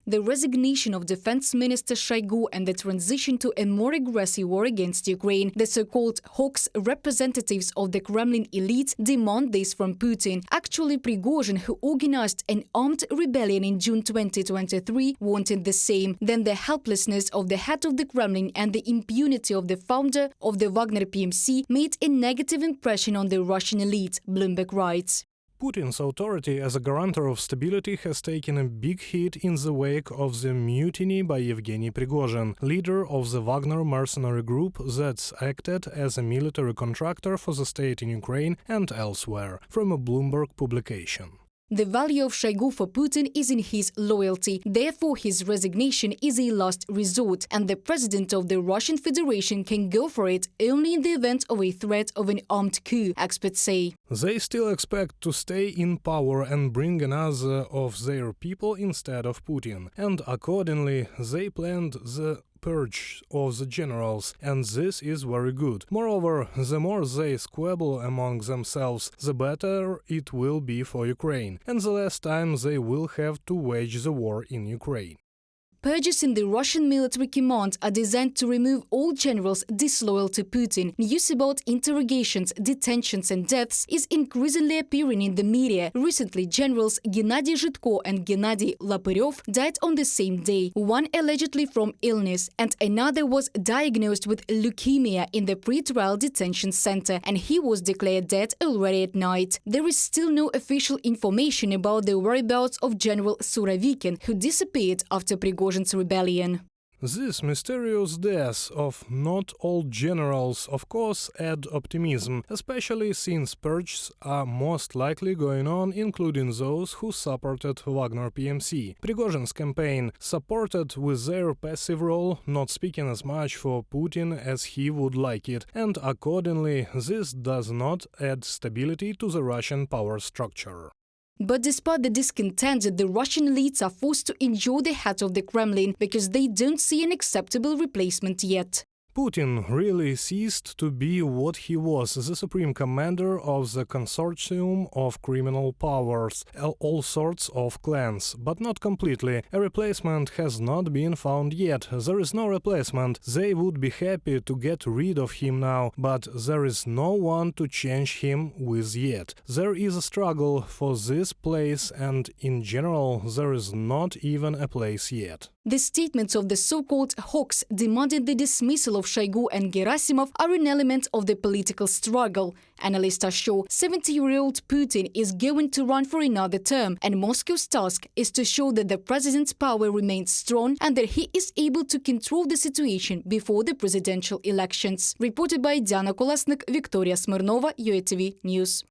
The resignation of Defense Minister Shoigu and the transition to a more aggressive war against Ukraine. The so-called hawks, representatives of the Kremlin elite, demand this from Putin. Actually, Prigozhin, who organized an armed rebellion in June 2023, wanted the same. Then the helplessness of the head of the Kremlin and the impunity of the founder of the Wagner PMC made a negative impression on the Russian elite, Bloomberg writes. Putin's authority as a guarantor of stability has taken a big hit in the wake of the mutiny by Yevgeny Prigozhin, leader of the Wagner mercenary group that acted as a military contractor for the state in Ukraine and elsewhere, from a Bloomberg publication. The value of Shoigu for Putin is in his loyalty. Therefore, his resignation is a last resort, and the president of the Russian Federation can go for it only in the event of a threat of an armed coup, experts say. They still expect to stay in power and bring another of their people instead of Putin, and accordingly they planned the purge of the generals, and this is very good. Moreover, the more they squabble among themselves, the better it will be for Ukraine, and the less time they will have to wage the war in Ukraine. Purges in the Russian military command are designed to remove all generals disloyal to Putin. News about interrogations, detentions and deaths is increasingly appearing in the media. Recently, generals Gennady Zhitko and Gennady Laparyov died on the same day, one allegedly from illness, and another was diagnosed with leukemia in the pre-trial detention center, and he was declared dead already at night. There is still no official information about the whereabouts of General Surovikin, who disappeared after Prigozhin's rebellion. This mysterious death of not all generals, of course, add optimism, especially since purges are most likely going on, including those who supported Wagner PMC. Prigozhin's campaign, supported with their passive role, not speaking as much for Putin as he would like it, and accordingly this does not add stability to the Russian power structure. But despite the discontent, the Russian elites are forced to enjoy the head of the Kremlin because they don't see an acceptable replacement yet. Putin really ceased to be what he was, the supreme commander of the consortium of criminal powers, all sorts of clans, but not completely. A replacement has not been found yet. There is no replacement. They would be happy to get rid of him now, but there is no one to change him with yet. There is a struggle for this place, and in general there is not even a place yet. The statements of the so-called hawks demanding the dismissal of Shoigu and Gerasimov are an element of the political struggle. Analysts are sure 70-year-old Putin is going to run for another term, and Moscow's task is to show that the president's power remains strong and that he is able to control the situation before the presidential elections. Reported by Diana Kolesnik, Victoria Smirnova, UATV News.